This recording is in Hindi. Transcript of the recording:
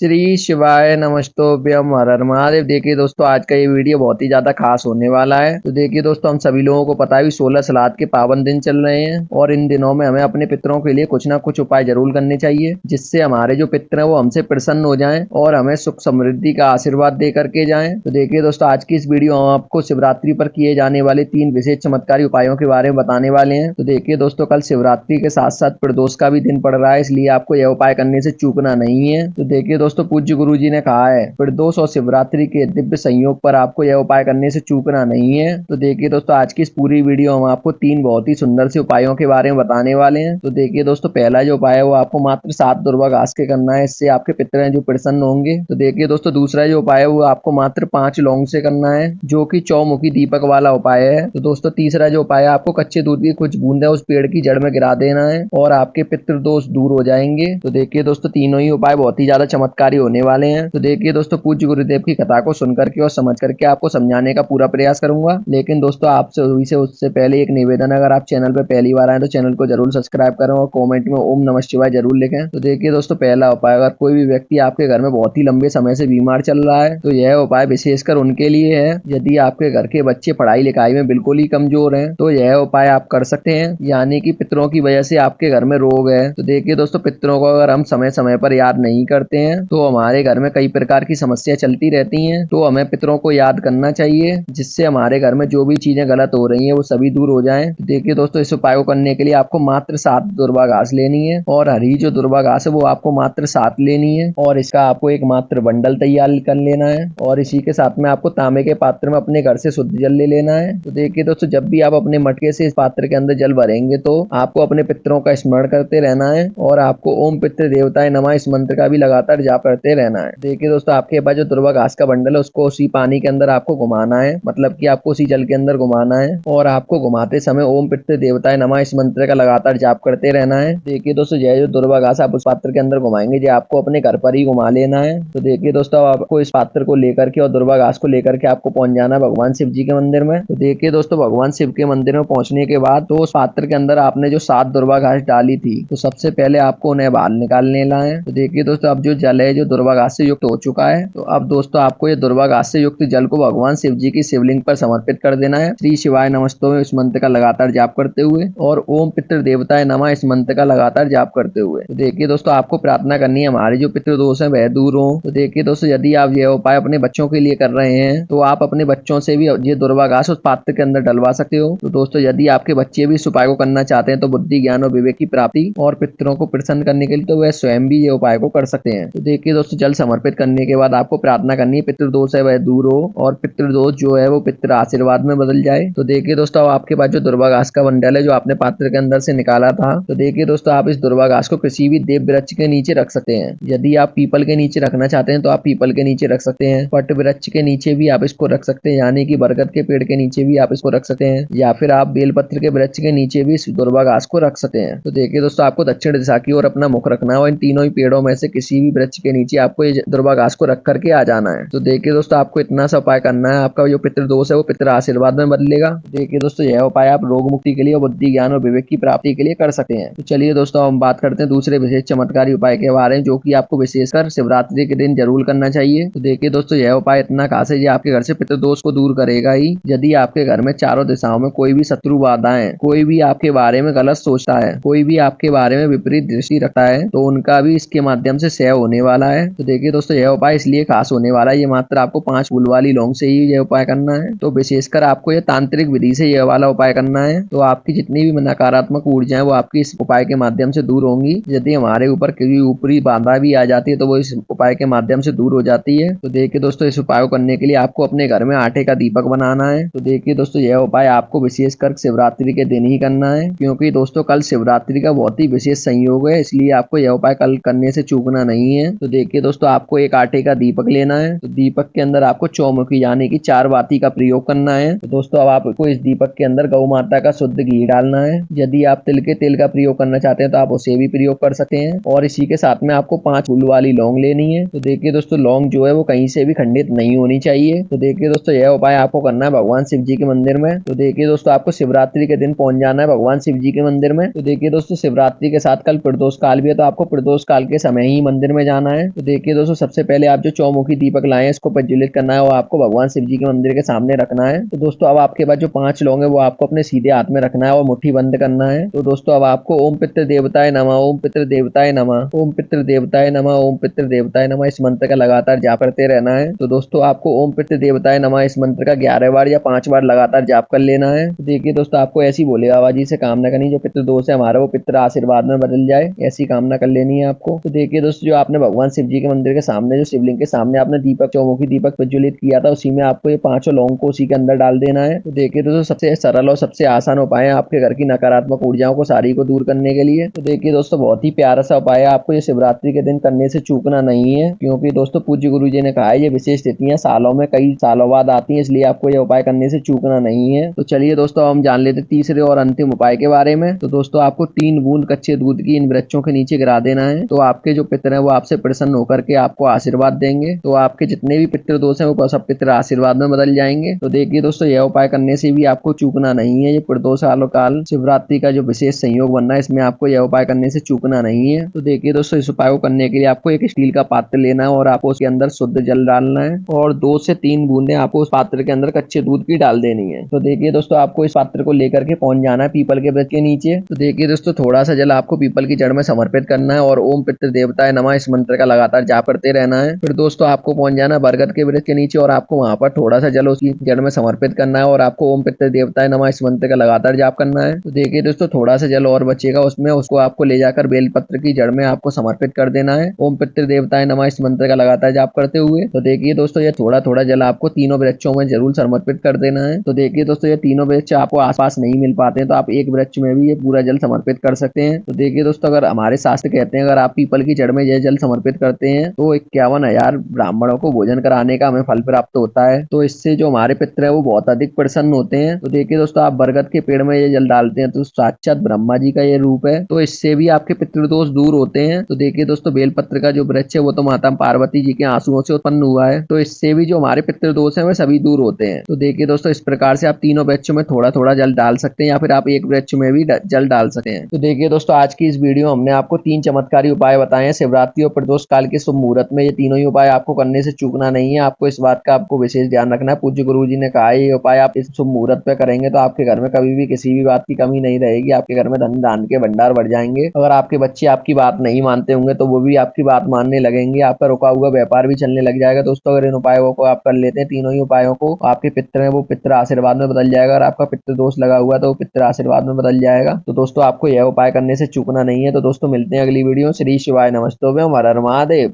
श्री शिवाय नमस्तोभ्यम हर हर महादेव। देखिए दोस्तों, आज का ये वीडियो बहुत ही ज्यादा खास होने वाला है। तो देखिए दोस्तों, हम सभी लोगों को पता है भी 16 सलाद के पावन दिन चल रहे हैं और इन दिनों में हमें अपने पितरों के लिए कुछ ना कुछ उपाय जरूर करने चाहिए, जिससे हमारे जो पितर हैं वो हमसे प्रसन्न हो जाएं और हमें सुख समृद्धि का आशीर्वाद दे करके जाएं। तो देखिए दोस्तों, आज की इस वीडियो में हम आपको शिवरात्रि पर किए जाने वाले 3 विशेष चमत्कारी उपायों के बारे में बताने वाले हैं। तो देखिए दोस्तों, कल शिवरात्रि के साथ साथ प्रदोष का भी दिन पड़ रहा है, इसलिए आपको यह उपाय करने से चूकना नहीं है। तो देखिए दोस्तों, पूज्य गुरु जी ने कहा है प्रदोष और शिवरात्रि के दिव्य संयोग पर आपको यह उपाय करने से चूकना नहीं है। तो देखिए दोस्तों, आज की इस पूरी वीडियो में आपको 3 बहुत ही सुंदर से उपायों के बारे में बताने वाले हैं। तो देखिए दोस्तों, पहला जो उपाय है वो आपको मात्र 7 दुर्वा घास के करना है, इससे आपके पितर हैं जो प्रसन्न होंगे। तो देखिए दोस्तों, दूसरा जो उपाय है वो आपको मात्र 5 लौंग से करना है, जो कि चौमुखी दीपक वाला उपाय है। तो दोस्तों, तीसरा जो उपाय है आपको कच्चे दूध की कुछ बूंदें उस पेड़ की जड़ में गिरा देना है और आपके पितृ दोष दूर हो जाएंगे। तो देखिए दोस्तों, तीनों ही उपाय बहुत ही ज्यादा चमत्कारी होने वाले हैं। तो देखिए दोस्तों, पूज्य गुरुदेव की कथा को सुन करके और समझ करके आपको समझाने का पूरा प्रयास करूंगा। लेकिन दोस्तों, आपसे उससे पहले एक निवेदन है, अगर आप चैनल पर पहली बार आए तो चैनल को जरूर सब्सक्राइब करें और कमेंट में ओम नमः शिवाय जरूर लिखें। तो देखिए दोस्तों, पहला उपाय, अगर कोई भी व्यक्ति आपके घर में बहुत ही लंबे समय से बीमार चल रहा है तो यह उपाय विशेषकर उनके लिए है। यदि आपके घर के बच्चे पढ़ाई लिखाई में बिल्कुल ही कमजोर हैं तो यह उपाय आप कर सकते हैं, यानी कि पितरों की वजह से आपके घर में रोग है। तो देखिए दोस्तों, पितरों को अगर हम समय समय पर याद नहीं करते हैं तो हमारे घर में कई प्रकार की समस्या चलती रहती हैं। तो हमें पितरों को याद करना चाहिए, जिससे हमारे घर में जो भी चीजें गलत हो रही हैं वो सभी दूर हो जाएं। तो देखिए दोस्तों, इस उपाय को करने के लिए आपको मात्र 7 दुर्वा घास लेनी है और हरी जो दुर्वा घास है वो आपको मात्र 7 लेनी है और इसका आपको एक मात्र बंडल तैयार कर लेना है और इसी के साथ में आपको तांबे के पात्र में अपने घर से शुद्ध जल ले लेना है। तो देखिए दोस्तों, जब भी आप अपने मटके से इस पात्र के अंदर जल भरेंगे तो आपको अपने पितरों का स्मरण करते रहना है और आपको ओम पितृ देवताय नमः इस मंत्र का भी लगातार जाप करते रहना है। देखिए दोस्तों, आपके पास जो दुर्वा घास का बंडल है उसको उसी पानी के अंदर आपको घुमाना है, मतलब कि आपको उसी जल के अंदर घुमाना है और आपको घुमाते समय ओम पितृ देवताय नमः इस मंत्र का लगातार जाप करते रहना है। देखिए दोस्तों, यह जो दुर्वा घास आप उस पात्र के अंदर घुमाएंगे जो आपको अपने घर पर ही घुमा लेना है। तो देखिए दोस्तों, आपको इस पात्र को लेकर के और दुर्वा घास को लेकर के आपको पहुंच जाना है भगवान शिव जी के मंदिर में। तो देखिए दोस्तों, भगवान शिव के मंदिर में पहुंचने के बाद तो उस पात्र के अंदर आपने जो 7 दुर्वा घास डाली थी तो सबसे पहले आपको उन्हें बाहर निकाल लेना है। तो देखिए दोस्तों, अब जो जल है जो दुर्वा घास से युक्त हो चुका है, तो अब दोस्तों आपको ये दुर्वा घास से युक्त जल को भगवान शिव जी की शिवलिंग पर समर्पित कर देना है, श्री शिवाय नमस्तोभ्यम इस मंत्र का लगातार जाप करते हुए और ओम पितृ देवताय नमः इस मंत्र का लगातार जाप करते हुए। तो देखिए दोस्तों, आपको प्रार्थना करनी है हमारे जो पितृ दोष है वह दूर हो। तो देखिए दोस्तों, यदि आप यह उपाय अपने बच्चों के लिए कर रहे हैं तो आप अपने बच्चों से भी ये दुर्वा घास उस पात्र के अंदर डलवा सकते हो। तो दोस्तों, यदि आपके बच्चे भी इस उपाय को करना चाहते हैं तो बुद्धि ज्ञान और विवेक की प्राप्ति और पितरों को प्रसन्न करने के लिए तो वह स्वयं भी ये उपाय को कर सकते हैं। तो देखिए दोस्तों, जल समर्पित करने के बाद आपको प्रार्थना करनी है पितृदोष है वह दूर हो और पितृदोष जो है वो पितृ आशीर्वाद में बदल जाए। तो देखिए दोस्तों, अब आपके पास जो दुर्वा घास का बंडल है जो आपने पात्र के अंदर से निकाला था, तो देखिए दोस्तों, आप इस दुर्वा घास को किसी भी देव वृक्ष के नीचे रख सकते हैं। यदि आप पीपल के नीचे रखना चाहते हैं तो आप पीपल के नीचे रख सकते हैं, वट वृक्ष के नीचे भी आप इसको रख सकते हैं, यानी कि बरगद के पेड़ के नीचे भी आप इसको रख सकते हैं, या फिर आप बेलपत्र के वृक्ष के नीचे भी इस दुर्वा घास को रख सकते हैं। तो देखिए दोस्तों, आपको दक्षिण दिशा की ओर अपना मुख रखना है और इन तीनों ही पेड़ों में से किसी भी वृक्ष के नीचे आपको ये दुर्वा घास को रख करके आ जाना है। तो देखिए दोस्तों, आपको इतना सा उपाय करना है, आपका जो पितृ दोष है वो पितृ आशीर्वाद में बदलेगा। देखिए दोस्तों, यह उपाय आप रोग मुक्ति के लिए और बुद्धि ज्ञान और विवेक की प्राप्ति के लिए कर सकते हैं। तो चलिए दोस्तों, हम बात करते हैं दूसरे विशेष चमत्कारी उपाय के बारे में, जो कि आपको विशेषकर शिवरात्रि के दिन जरूर करना चाहिए। तो देखिए दोस्तों, यह उपाय इतना खास है, ये आपके घर से पितृ दोष को दूर करेगा ही। यदि आपके घर में चारों दिशाओं में कोई भी शत्रु बाधाएं, कोई भी आपके बारे में गलत सोचता है, कोई भी आपके बारे में विपरीत दृष्टि रखता है, तो उनका भी इसके माध्यम से क्षय होने वाला है। तो देखिए दोस्तों, यह उपाय इसलिए खास होने वाला है, ये मात्र आपको 5 फूल वाली लौंग से ही यह उपाय करना है। तो विशेषकर आपको यह तांत्रिक विधि से यह वाला उपाय करना है, तो आपकी जितनी भी नकारात्मक ऊर्जा है वो आपकी इस उपाय के माध्यम से दूर होंगी। यदि हमारे ऊपर कोई ऊपरी बाधा भी आ जाती है तो वो इस उपाय के माध्यम से दूर हो जाती है। तो देखिए दोस्तों, इस उपाय को करने के लिए आपको अपने घर में आटे का दीपक बनाना है। तो देखिए दोस्तों, यह उपाय आपको विशेषकर शिवरात्रि के दिन ही करना है, क्योंकि दोस्तों कल शिवरात्रि का बहुत ही विशेष संयोग है, इसलिए आपको यह उपाय कल करने से चूकना नहीं है। तो देखिए दोस्तों, आपको एक आटे का दीपक लेना है, तो दीपक के अंदर आपको चौमुखी यानी कि 4 बाती का प्रयोग करना है। तो दोस्तों, अब आपको इस दीपक के अंदर गौ माता का शुद्ध घी डालना है। यदि आप तिल के तेल का प्रयोग करना चाहते हैं तो आप उसे भी प्रयोग कर सकते हैं और इसी के साथ में आपको 5 फूल वाली लौंग लेनी है। तो देखिए दोस्तों, लौंग जो है वो कहीं से भी खंडित नहीं होनी चाहिए। तो देखिए दोस्तों, यह उपाय आपको करना है भगवान शिव जी के मंदिर में। तो देखिए दोस्तों, आपको शिवरात्रि के दिन पहुंच जाना है भगवान शिव जी के मंदिर में। तो देखिए दोस्तों, शिवरात्रि के साथ कल प्रदोष काल भी है, तो आपको प्रदोष काल के समय ही मंदिर में जाना बताना है। तो देखिए दोस्तों, सबसे पहले आप जो चौमुखी दीपक लाए हैं इसको प्रज्वलित करना है और आपको भगवान शिव जी के मंदिर के सामने रखना है। तो दोस्तों अब आपके पास जो 5 लौंग है वो आपको अपने सीधे हाथ में रखना है और मुट्ठी बंद करना है। तो दोस्तों अब आपको ओम पितृ देवताय नमः, ओम पितृ देवताय नमः, ओम पितृ देवताय नमः, ओम पितृ देवताय नमः इस मंत्र का लगातार जाप करते रहना है। तो दोस्तों आपको ओम पितृ देवताय नमः इस मंत्र का 11 बार या 5 बार लगातार जाप कर लेना है। तो देखिए दोस्तों, आपको ऐसी भोले बाबा जी से कामना करनी जो पितृ दोष है हमारा वो पितृ आशीर्वाद में बदल जाए, ऐसी कामना कर लेनी है आपको। तो देखिए दोस्तों, जो आपने भगवान शिव जी के मंदिर के सामने जो शिवलिंग के सामने आपने दीपक चौमुखी दीपक प्रज्वलित किया था उसी में आपको ये 5 लौंग को उसी के अंदर डाल देना है। तो देखिए दोस्तों, सबसे सरल और सबसे आसान उपाय है आपके घर की नकारात्मक ऊर्जाओं को सारी को दूर करने के लिए। तो देखिए दोस्तों, बहुत ही प्यारा सा उपाय है, आपको ये शिवरात्रि के दिन करने से चूकना नहीं है, क्योंकि दोस्तों पूज्य गुरु जी ने कहा है ये विशेष तिथियां सालों में कई सालों बाद आती हैं, इसलिए आपको ये उपाय करने से चूकना नहीं है। तो चलिए दोस्तों, हम जान लेते तीसरे और अंतिम उपाय के बारे में। तो दोस्तों आपको 3 बूंद कच्चे दूध की इन वृक्षों के नीचे गिरा देना है। तो आपके जो पितर हैं वो आपसे प्रसन्न होकर के आपको आशीर्वाद देंगे। तो आपके जितने भी पितृ दोष हैं वो सब पितृ आशीर्वाद में बदल जाएंगे। तो देखिए दोस्तों, यह उपाय करने से भी आपको चूकना नहीं है। ये प्रदोष काल शिवरात्रि का जो विशेष संयोग बनना है इसमें आपको यह उपाय करने से चूकना नहीं है। तो देखिए दोस्तों, इस उपाय को करने के लिए आपको एक स्टील का पात्र लेना है और आपको उसके अंदर शुद्ध जल डालना है और 2 से 3 बूंदें आपको उस पात्र के अंदर कच्चे दूध की डाल देनी है। तो देखिए दोस्तों, आपको इस पात्र को लेकर के पहुंच जाना है पीपल के वृक्ष के नीचे। तो देखिए दोस्तों, थोड़ा सा जल आपको पीपल की जड़ में समर्पित करना है और ओम पितृ देवताय नमः इस मंत्र का लगातार जाप करते रहना है। फिर दोस्तों आपको पहुंच जाना है बरगद के वृक्ष के नीचे और आपको वहां पर थोड़ा सा जल उसकी जड़ में समर्पित करना है और आपको ओम पितृ देवताय नमः इस मंत्र का लगातार जाप करना है। तो देखिए दोस्तों, थोड़ा सा जल और बचेगा उसमें, उसको आपको ले जाकर बेलपत्र की जड़ में आपको समर्पित कर देना है ओम पितृ देवताय नमः इस मंत्र का लगातार जाप करते हुए। तो देखिए दोस्तों, ये थोड़ा थोड़ा जल आपको तीनों वृक्षों में जरूर समर्पित कर देना है। तो देखिए दोस्तों, ये तीनों वृक्ष आपको आसपास नहीं मिल पाते हैं तो आप एक वृक्ष में भी ये पूरा जल समर्पित कर सकते हैं। तो देखिए दोस्तों, अगर हमारे शास्त्र कहते हैं अगर आप पीपल की जड़ में यह जल समर्पित करते हैं तो 51,000 ब्राह्मणों को भोजन कराने का हमें फल प्राप्त होता है। तो इससे जो हमारे पितृ है वो बहुत अधिक प्रसन्न होते हैं। तो देखिए दोस्तों, आप बरगद के पेड़ में ये जल डालते हैं तो साक्षात ब्रह्मा जी का ये रूप है, तो इससे भी आपके पितृदोष दूर होते हैं। तो देखिए दोस्तों, बेलपत्र का जो वृक्ष है वो तो माता पार्वती जी के आंसुओं से उत्पन्न हुआ है, तो इससे भी जो हमारे पितृदोष है वे सभी दूर होते हैं। तो देखिए दोस्तों, इस प्रकार से आप तीनों वृक्षों में थोड़ा थोड़ा जल डाल सकते हैं या फिर आप एक वृक्ष में भी जल डाल सकते हैं। तो देखिए दोस्तों, आज की इस वीडियो हमने आपको 3 चमत्कारी उपाय बताए हैं शिवरात्रि और प्रदोष काल के शुभ मुहूर्त में। ये तीनों ही उपाय आपको करने से चूकना नहीं है। आपको इस बात का आपको विशेष ध्यान रखना है, पूज्य गुरु जी ने कहा है ये उपाय आप इस शुभ मुहूर्त पे करेंगे तो आपके घर में कभी भी किसी भी बात की कमी नहीं रहेगी, आपके घर में धन धान के भंडार बढ़ जाएंगे। अगर आपके बच्चे आपकी बात नहीं मानते होंगे तो वो भी आपकी बात मानने लगेंगे, आपका रुका हुआ व्यापार भी चलने लग जाएगा। दोस्तों अगर इन उपायों को आप कर लेते हैं, तीनों ही उपायों को, आपके पितृ है वो पितृ आशीर्वाद में बदल जाएगा। अगर आपका पितृ दोष लगा हुआ तो वो पितृ आशीर्वाद में बदल जाएगा। तो दोस्तों आपको यह उपाय करने से चूकना नहीं है। तो दोस्तों मिलते हैं अगली वीडियो। श्री शिवाय नमस्तोभ्यम, हर हर महादेव।